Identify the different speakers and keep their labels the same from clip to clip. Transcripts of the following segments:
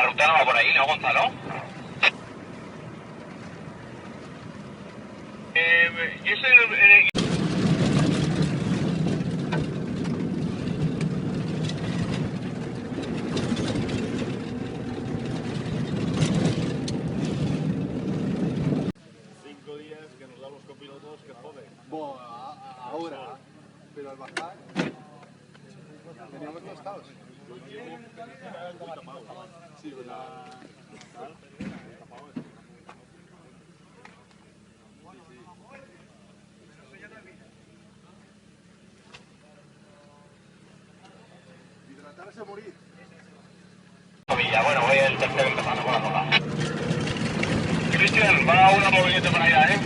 Speaker 1: ruta no va por ahí, ¿no, Gonzalo? Yo soy el...
Speaker 2: Ahora, pero al bajar teníamos 2 estados. Sí, hidratarse a morir.
Speaker 1: Bueno, voy el tercero empezando con la copa. Cristian, va una movilete para allá, ¿eh?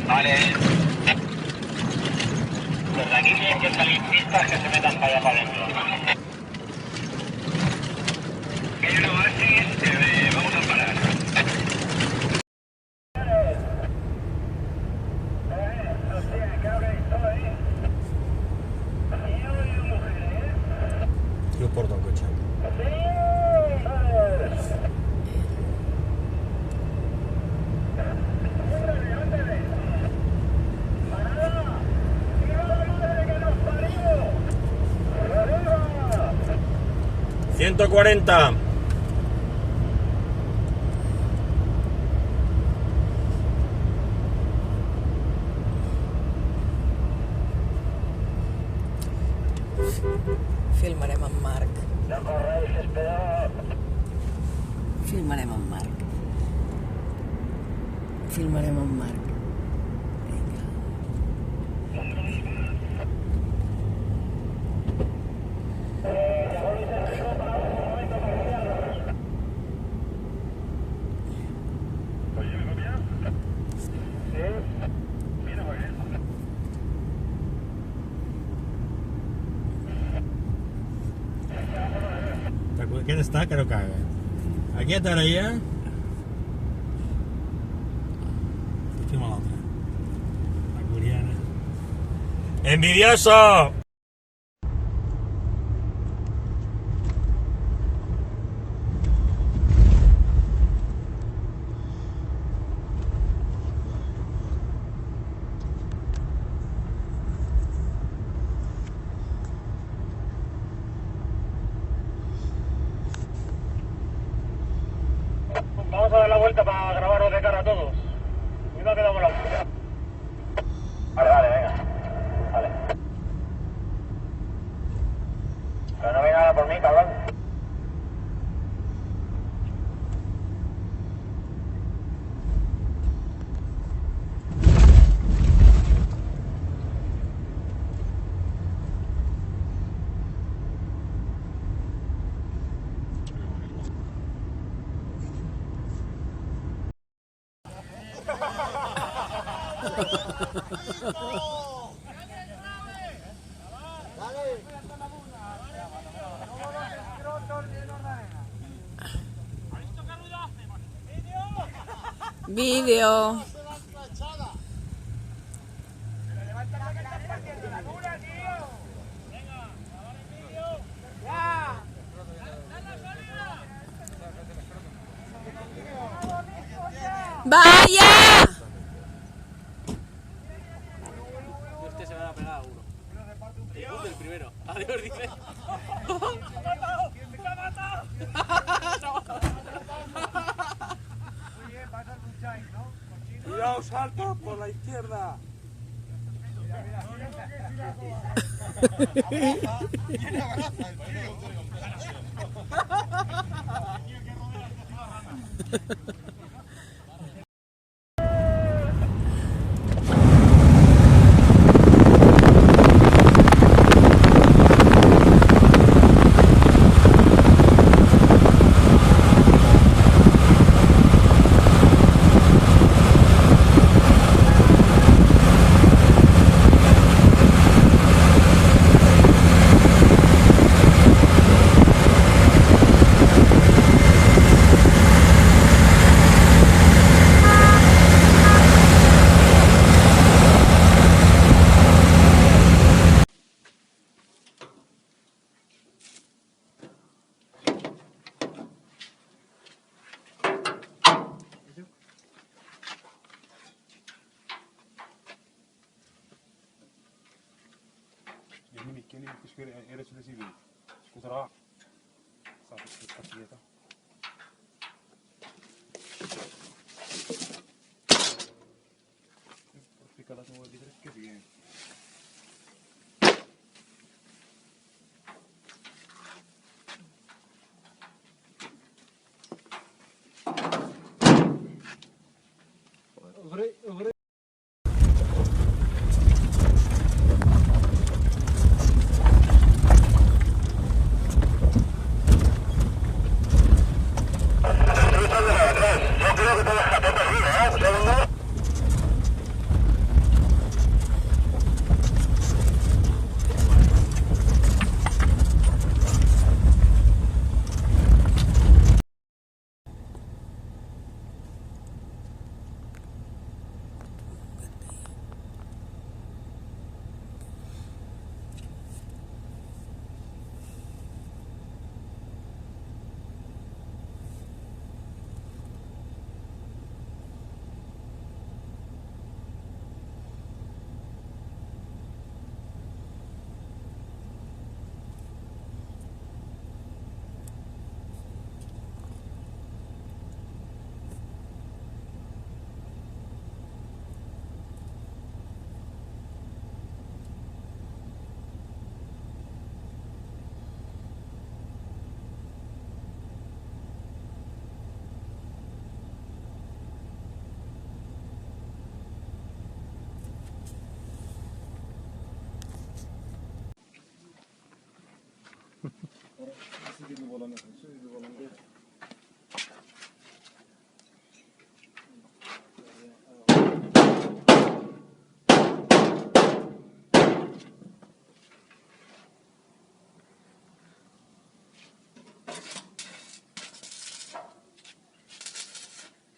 Speaker 1: Vale. Desde aquí tienen que salir pistas que se metan para allá para adentro. Pero así vamos a parar.
Speaker 3: Yo porto un coche. ¡140!
Speaker 4: Filmarem en Marc. Filmarem en Marc. Filmarem en Marc.
Speaker 3: Aquest està que no caga. Aquest ara ja... Fem l'altre. La coreana. Envidioso!
Speaker 1: Vamos a dar la vuelta para grabaros de cara a todos. Cuidado que damos la vuelta. Vale, venga. Vale. Pero no venga nada por mí, cabrón.
Speaker 4: Vídeo. ¡Vaya!
Speaker 5: Este se van a pegar a uno. El primero. Adiós, dice.
Speaker 1: ¿Quién me ha matado? Oye, vas a luchar, ¿no?
Speaker 5: Cuidado, salta por la izquierda.
Speaker 6: كاينين كيفاش غير ثلاثي بيه شكون راه صافي القضيه في كلات هو اللي درت كافيين غري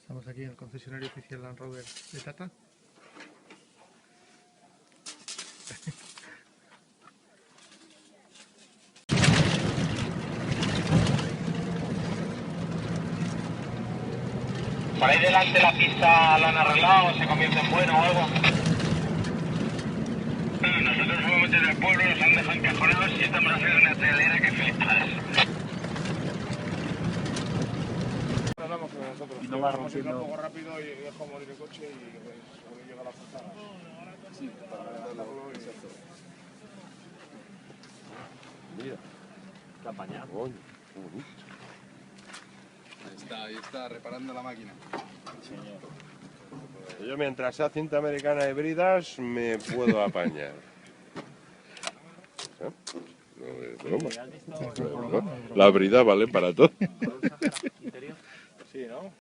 Speaker 2: Estamos aquí en el concesionario oficial Land Rover de Tata.
Speaker 1: ¿Por ahí delante la pista la han arreglado o se convierte en bueno o algo? Nosotros somos desde el pueblo, nos han dejado encajonados y estamos haciendo una telera que flipas.
Speaker 2: Hablamos con nosotros.
Speaker 6: Y no va
Speaker 2: vamos a ir un
Speaker 6: rompiendo.
Speaker 2: poco rápido y dejo morir el coche y seguro llega la pasada. Sí, para darlo y...
Speaker 6: Mira,
Speaker 5: Está apañado.
Speaker 6: coño, qué bonito.
Speaker 2: Ahí está, reparando la máquina.
Speaker 7: Yo mientras sea cinta americana de bridas me puedo apañar. ¿Eh? No es broma. La brida vale para todo.